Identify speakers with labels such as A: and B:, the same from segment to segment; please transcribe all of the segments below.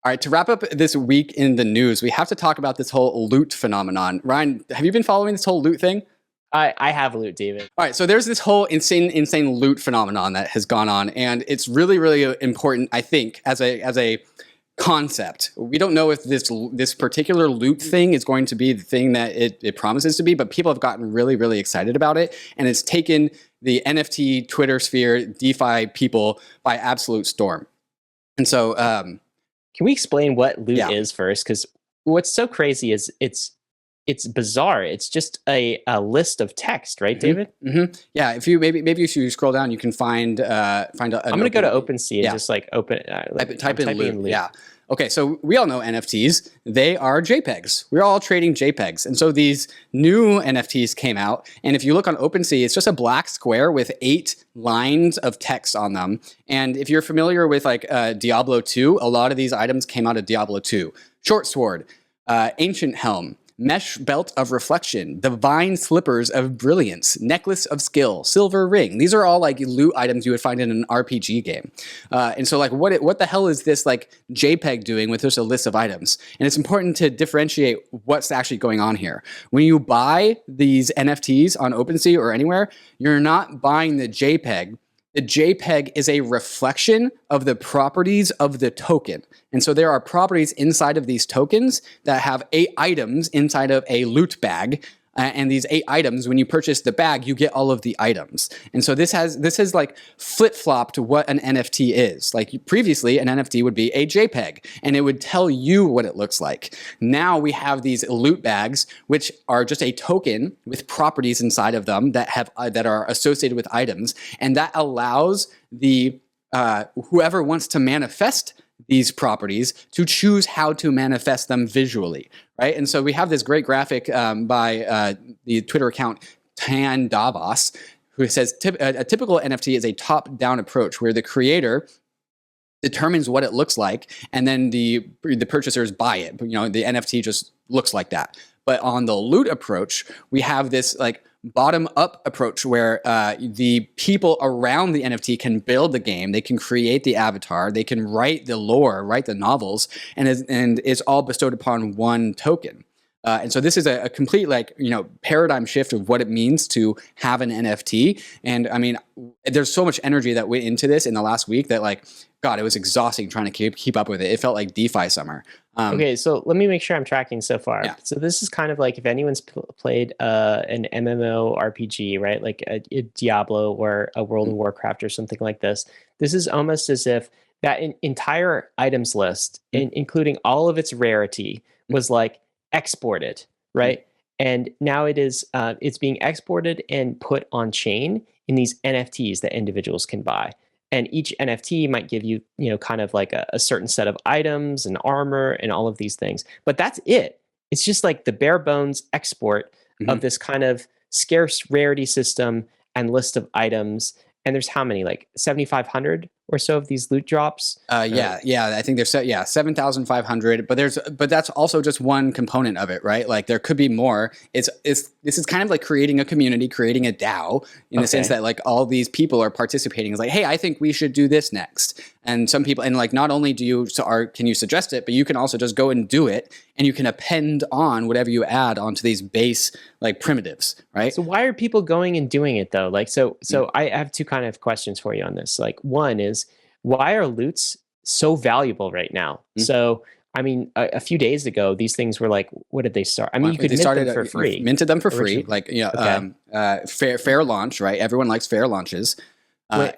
A: All right, to wrap up this week in the news, we have to talk about this whole loot phenomenon. Ryan, have you been following this whole loot thing?
B: I have loot, David.
A: All right, so there's this whole insane loot phenomenon that has gone on, and it's really important, I think, as a concept. We don't know if this particular loot thing is going to be the thing that it promises to be, but people have gotten really excited about it, and it's taken the NFT, Twitter sphere, DeFi people by absolute storm. And so,
B: can we explain what loot is first? Because what's so crazy is it's bizarre. It's just a list of text, right, David?
A: Yeah. If you maybe if you scroll down, you can find I'm
B: going to go to OpenSea and just like open
A: type in loot. Yeah. Okay, so we all know NFTs. They are JPEGs. We're all trading JPEGs. And so these new NFTs came out. And if you look on OpenSea, it's just a black square with 8 lines of text on them. And if you're familiar with like Diablo 2, a lot of these items came out of Diablo 2. Short sword, ancient helm, mesh belt of reflection, divine slippers of brilliance, necklace of skill, silver ring. These are all like loot items you would find in an RPG game. And so like what the hell is this like JPEG doing with just a list of items? And it's important to differentiate what's actually going on here. When you buy these NFTs on OpenSea or anywhere, you're not buying the JPEG. The JPEG is a reflection of the properties of the token. And so there are properties inside of these tokens that have 8 items inside of a loot bag. And these 8 items, when you purchase the bag, you get all of the items. And so this has like flip-flopped what an NFT is. Like previously, an NFT would be a JPEG, and it would tell you what it looks like. Now we have these loot bags, which are just a token with properties inside of them that are associated with items, and that allows the whoever wants to manifest these properties to choose how to manifest them visually, right? And so we have this great graphic by the Twitter account Tan Davos, who says a typical NFT is a top-down approach where the creator determines what it looks like, and then the purchasers buy it. You know, the NFT just looks like that. But on the loot approach, we have this like bottom-up approach where the people around the NFT can build the game, they can create the avatar, they can write the lore, write the novels, and it's all bestowed upon one token. And so this is a complete paradigm shift of what it means to have an NFT. And I mean, there's so much energy that went into this in the last week that God, it was exhausting trying to keep up with it. It felt like DeFi summer.
B: Okay, so let me make sure I'm tracking so far.
A: Yeah.
B: So this is kind of like if anyone's played an MMO RPG, right? Like a Diablo or a World of Warcraft or something like this. This is almost as if that entire items list, including all of its rarity, was like exported, right? And now it's being exported and put on chain in these NFTs that individuals can buy. And each NFT might give you, kind of like a certain set of items and armor and all of these things. But that's it. It's just like the bare bones export of this kind of scarce rarity system and list of items. And there's how many, like 7,500 or so of these loot drops?
A: Yeah. I think there's 7,500. But that's also just one component of it, right? Like there could be more. This is kind of like creating a community, creating a DAO in the sense that like all these people are participating. It's like, hey, I think we should do this next. And some people, and like not only can you suggest it, but you can also just go and do it, and you can append on whatever you add onto these base like primitives, right?
B: So why are people going and doing it though? Like so I have 2 kind of questions for you on this. Like one is, why are loots so valuable right now? So I mean, a few days ago, these things were like, what did they start? I mean, you could mint them for free.
A: Minted them for free, fair launch, right? Everyone likes fair launches.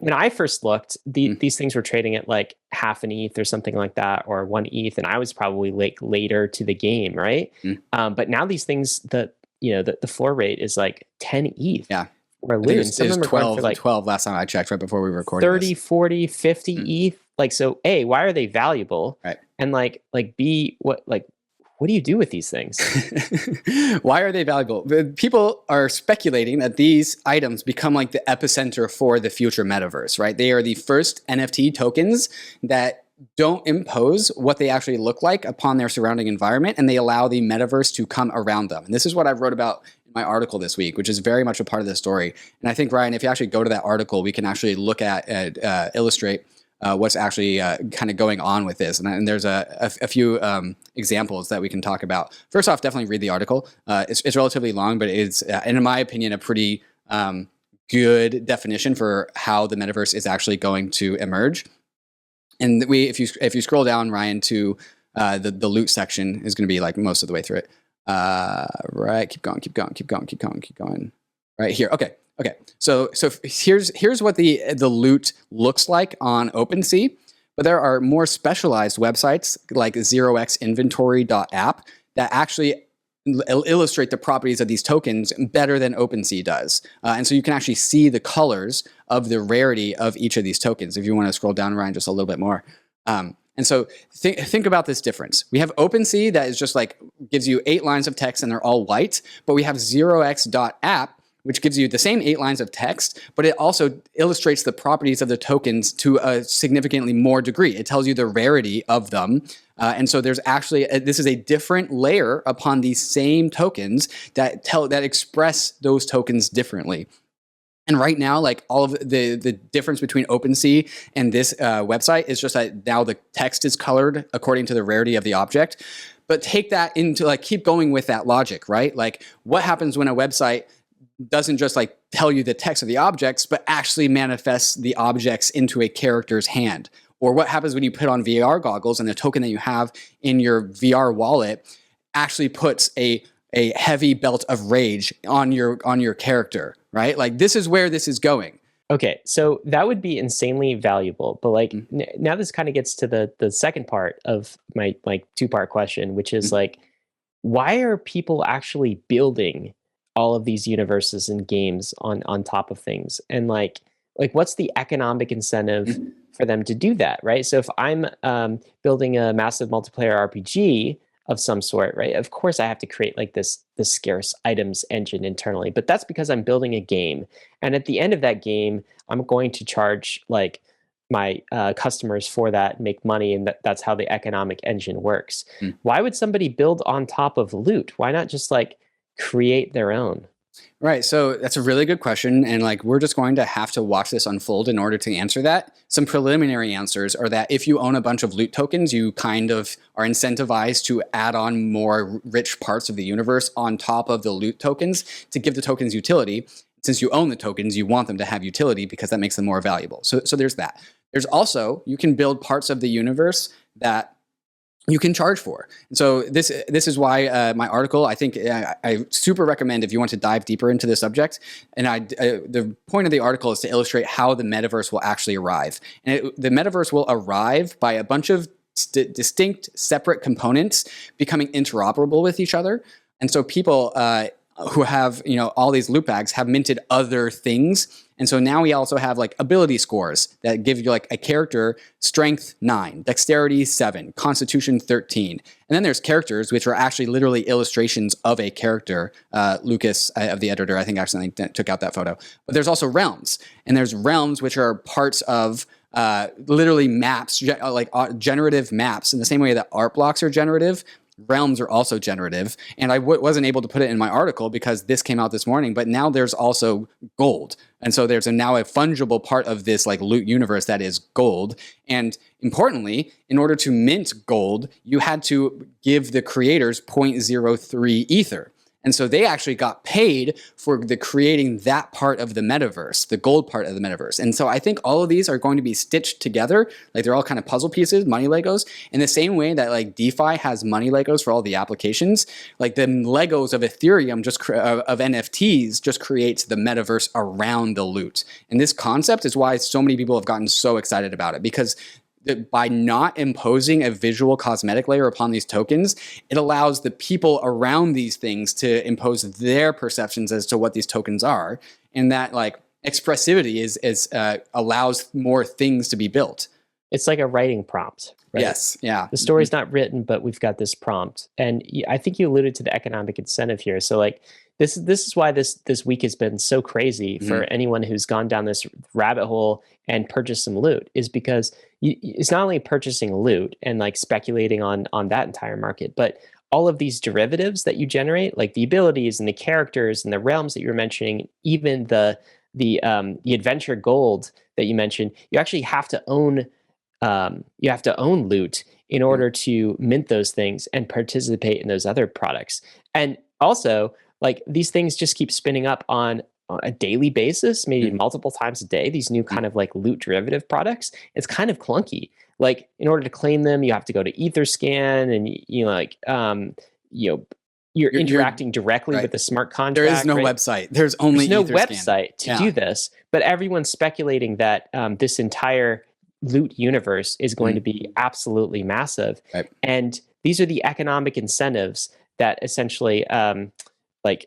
B: When I first looked, these things were trading at like half an ETH or something like that, or 1 ETH, and I was probably like later to the game, right? But now these things, the floor rate is like 10 ETH.
A: Yeah.
B: Or loot.
A: It was 12 last time I checked, right before we recorded
B: 30, 40, 50 ETH. Like, so A, why are they valuable?
A: Right.
B: And like B, what do you do with these things?
A: Why are they valuable? People are speculating that these items become like the epicenter for the future metaverse, right? They are the first NFT tokens that don't impose what they actually look like upon their surrounding environment, and they allow the metaverse to come around them. And this is what I wrote about in my article this week, which is very much a part of the story. And I think, Ryan, if you actually go to that article, we can actually look at illustrate what's actually kind of going on with this. And there's a few examples that we can talk about. First off, definitely read the article. It's relatively long, but it's, and in my opinion, a pretty good definition for how the metaverse is actually going to emerge. And if you scroll down, Ryan, to the loot section is going to be like most of the way through it. Right, keep going. Right here. Okay. So here's what the loot looks like on OpenSea, but there are more specialized websites like 0xinventory.app that actually illustrate the properties of these tokens better than OpenSea does. And so you can actually see the colors of the rarity of each of these tokens. If you want to scroll down, Ryan, just a little bit more. And so think about this difference. We have OpenSea that is just like gives you 8 lines of text and they're all white, but we have 0x.app, which gives you the same 8 lines of text, but it also illustrates the properties of the tokens to a significantly more degree. It tells you the rarity of them. And so there's actually, this is a different layer upon these same tokens that express those tokens differently. And right now, like all of the difference between OpenSea and this website is just that now the text is colored according to the rarity of the object. But take that into like, keep going with that logic, right? Like what happens when a website doesn't just like tell you the text of the objects, but actually manifests the objects into a character's hand? Or what happens when you put on VR goggles and the token that you have in your VR wallet actually puts a heavy belt of rage on your character, right? Like this is where this is going.
B: Okay, so that would be insanely valuable. But like now this kind of gets to the second part of my like 2-part question, which is like, why are people actually building all of these universes and games on top of things? And like what's the economic incentive for them to do that, right? So if I'm building a massive multiplayer RPG of some sort, right? Of course I have to create like this scarce items engine internally, but that's because I'm building a game. And at the end of that game, I'm going to charge like my customers for that and make money, and that's how the economic engine works. Why would somebody build on top of loot? Why not just like create their own?
A: Right. So that's a really good question. And like, we're just going to have to watch this unfold in order to answer that. Some preliminary answers are that if you own a bunch of loot tokens, you kind of are incentivized to add on more rich parts of the universe on top of the loot tokens to give the tokens utility. Since you own the tokens, you want them to have utility because that makes them more valuable. So there's that. There's also, you can build parts of the universe that you can charge for. And so this is why my article, I think I super recommend if you want to dive deeper into the subject. And the point of the article is to illustrate how the metaverse will actually arrive. And the metaverse will arrive by a bunch of distinct separate components becoming interoperable with each other. And so people who have, all these loot bags have minted other things. And so now we also have like ability scores that give you like a character strength 9, dexterity 7, constitution 13. And then there's characters, which are actually literally illustrations of a character. Lucas of the editor, I think accidentally took out that photo. But there's also realms. And there's realms, which are parts of literally maps, like generative maps. In the same way that art blocks are generative, realms are also generative. And I wasn't able to put it in my article because this came out this morning, but now there's also gold. And so there's now a fungible part of this like loot universe that is gold. And importantly, in order to mint gold, you had to give the creators 0.03 ether. And so they actually got paid for creating that part of the metaverse, the gold part of the metaverse. And so I think all of these are going to be stitched together. Like they're all kind of puzzle pieces, money Legos, in the same way that like DeFi has money Legos for all the applications. Like the Legos of Ethereum, of NFTs, just creates the metaverse around the loot. And this concept is why so many people have gotten so excited about it, because by not imposing a visual cosmetic layer upon these tokens, it allows the people around these things to impose their perceptions as to what these tokens are. And that like expressivity allows more things to be built.
B: It's like a writing prompt, right?
A: Yes, yeah.
B: The story's not written, but we've got this prompt. And I think you alluded to the economic incentive here. So like this is why this week has been so crazy for anyone who's gone down this rabbit hole and purchased some loot, is because it's not only purchasing loot and like speculating on that entire market, but all of these derivatives that you generate, like the abilities and the characters and the realms that you were mentioning, even the adventure gold that you mentioned, you actually have to own you have to own loot in order to mint those things and participate in those other products. And also, like, these things just keep spinning up on a daily basis, maybe multiple times a day, these new kind of like loot derivative products. It's kind of clunky. Like, in order to claim them, you have to go to Etherscan, and you're interacting directly with the smart contract.
A: There is no website. There's only
B: no
A: Etherscan.
B: website to do this, but everyone's speculating that this entire loot universe is going to be absolutely massive.
A: Right.
B: And these are the economic incentives that essentially like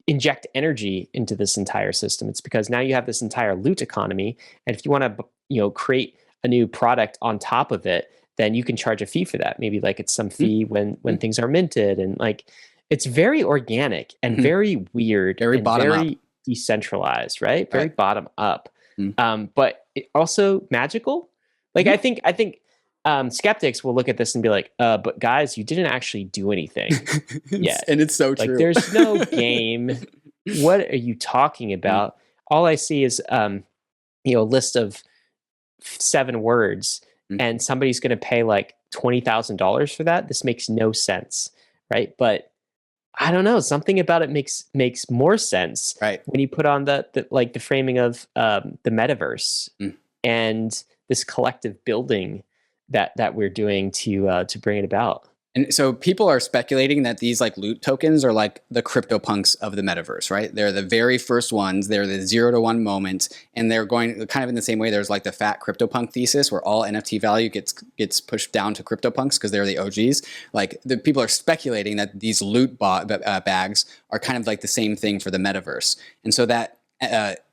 B: inject energy into this entire system. It's because now you have this entire loot economy, and if you want to create a new product on top of it, then you can charge a fee for that. Maybe like it's some fee when things are minted, and like it's very organic and very weird,
A: very
B: and
A: bottom
B: very
A: up,
B: decentralized, right? Very bottom up, but also magical. Like I think skeptics will look at this and be like, but guys, you didn't actually do anything yet.
A: And it's so true.
B: Like, there's no game. What are you talking about? All I see is a list of 7 words, and somebody's going to pay like $20,000 for that. This makes no sense, right? But I don't know, something about it makes more sense,
A: right,
B: when you put on the framing of the metaverse and this collective building that we're doing to bring it about.
A: And so people are speculating that these like loot tokens are like the CryptoPunks of the metaverse, right? They're the very first ones. They're the 0 to 1 moment, and they're going kind of in the same way. There's like the fat CryptoPunk thesis, where all NFT value gets pushed down to CryptoPunks because they're the OGs. Like, the people are speculating that these loot bags are kind of like the same thing for the metaverse, and so that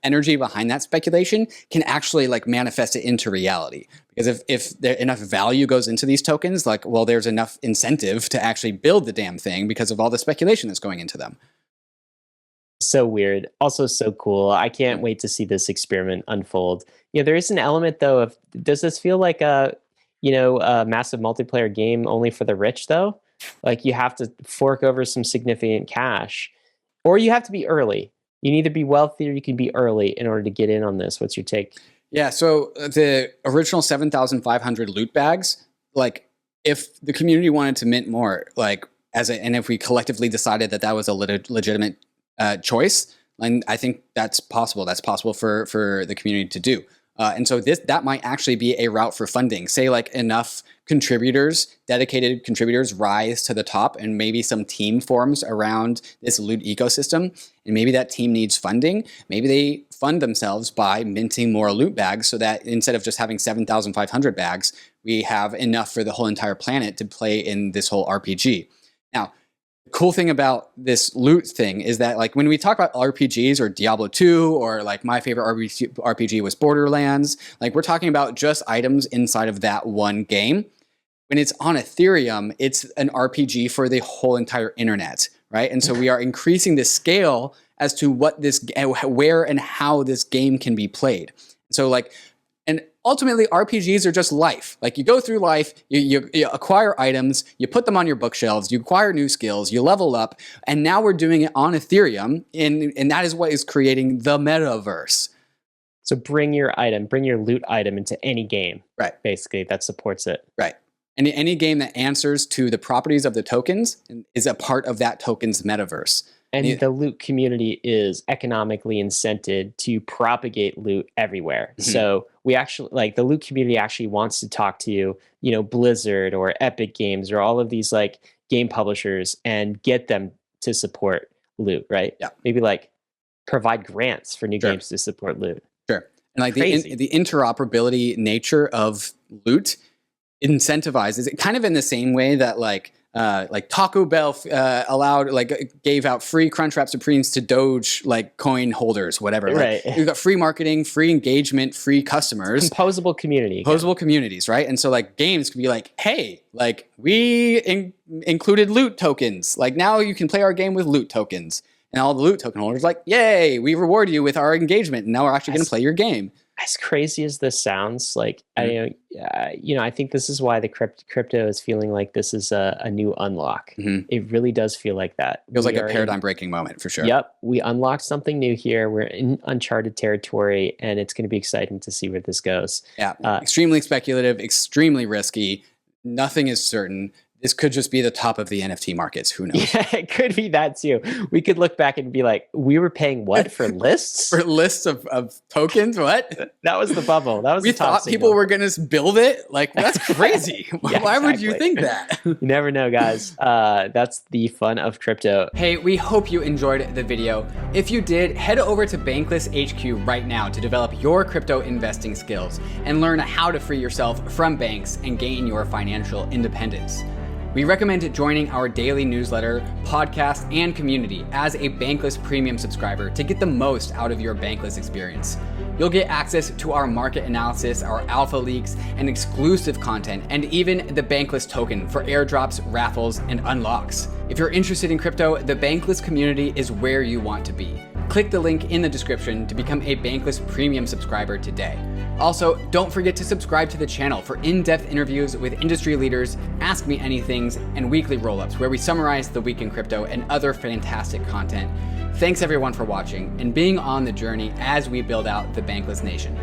A: energy behind that speculation can actually like manifest it into reality. Because if there enough value goes into these tokens, like, well, there's enough incentive to actually build the damn thing because of all the speculation that's going into them.
B: So weird. Also so cool. I can't wait to see this experiment unfold. There is an element though of, does this feel like a massive multiplayer game only for the rich though? Like, you have to fork over some significant cash, or you have to be early. You need to be wealthy, or you can be early in order to get in on this. What's your take?
A: Yeah, so the original 7,500 loot bags, like, if the community wanted to mint more, like, and if we collectively decided that was a legitimate choice, and I think that's possible. That's possible for the community to do. And so that might actually be a route for funding. Say like enough contributors, dedicated contributors, rise to the top, and maybe some team forms around this loot ecosystem. And maybe that team needs funding. Maybe they fund themselves by minting more loot bags, so that instead of just having 7,500 bags, we have enough for the whole entire planet to play in this whole RPG. Now, the cool thing about this loot thing is that, like, when we talk about RPGs or Diablo 2, or like my favorite RPG was Borderlands, like, we're talking about just items inside of that one game. When it's on Ethereum, it's an RPG for the whole entire internet, right? And so we are increasing the scale as to where and how this game can be played. So like, and ultimately RPGs are just life. Like, you go through life, you acquire items, you put them on your bookshelves, you acquire new skills, you level up, and now we're doing it on Ethereum, and that is what is creating the metaverse.
B: So bring your loot item into any game,
A: right?
B: Basically, that supports it,
A: right? And any game that answers to the properties of the tokens is a part of that token's metaverse.
B: And the loot community is economically incented to propagate loot everywhere. Mm-hmm. So we actually, like, the loot community actually wants to talk to, Blizzard or Epic Games or all of these like game publishers and get them to support loot, right?
A: Yeah.
B: Maybe like provide grants for new games to support loot.
A: Sure. And like the interoperability nature of loot incentivizes it, kind of in the same way that like Taco Bell gave out free Crunchwrap Supremes to Doge like coin holders, whatever.
B: Right.
A: Like, you've got free marketing, free engagement, free customers.
B: Composable communities,
A: right? And so like games could be like, hey, like, we included loot tokens. Like, now you can play our game with loot tokens. And all the loot token holders like, yay, we reward you with our engagement, and now we're actually going to play your game.
B: as crazy as this sounds, like I think this is why the crypto is feeling like this is a new unlock. It really does feel like that.
A: Feels like a paradigm breaking moment for sure.
B: Yep, we unlocked something new here. We're in uncharted territory, and it's going to be exciting to see where this goes.
A: Yeah, extremely speculative, extremely risky. Nothing is certain. This could just be the top of the NFT markets. Who knows?
B: Yeah, it could be that too. We could look back and be like, we were paying what for lists?
A: For lists of tokens? What?
B: That was the bubble. That was
A: we
B: the top
A: thought
B: signal.
A: People were going to build it? Like, that's crazy.
B: Yeah,
A: Why would you think that?
B: You never know, guys. That's the fun of crypto.
A: Hey, we hope you enjoyed the video. If you did, head over to Bankless HQ right now to develop your crypto investing skills and learn how to free yourself from banks and gain your financial independence. We recommend joining our daily newsletter, podcast, and community as a Bankless Premium subscriber to get the most out of your Bankless experience. You'll get access to our market analysis, our alpha leaks, and exclusive content, and even the Bankless token for airdrops, raffles, and unlocks. If you're interested in crypto, the Bankless community is where you want to be. Click the link in the description to become a Bankless Premium subscriber today. Also, don't forget to subscribe to the channel for in-depth interviews with industry leaders, Ask Me Anythings, and weekly roll-ups where we summarize the week in crypto and other fantastic content. Thanks everyone for watching and being on the journey as we build out the Bankless Nation.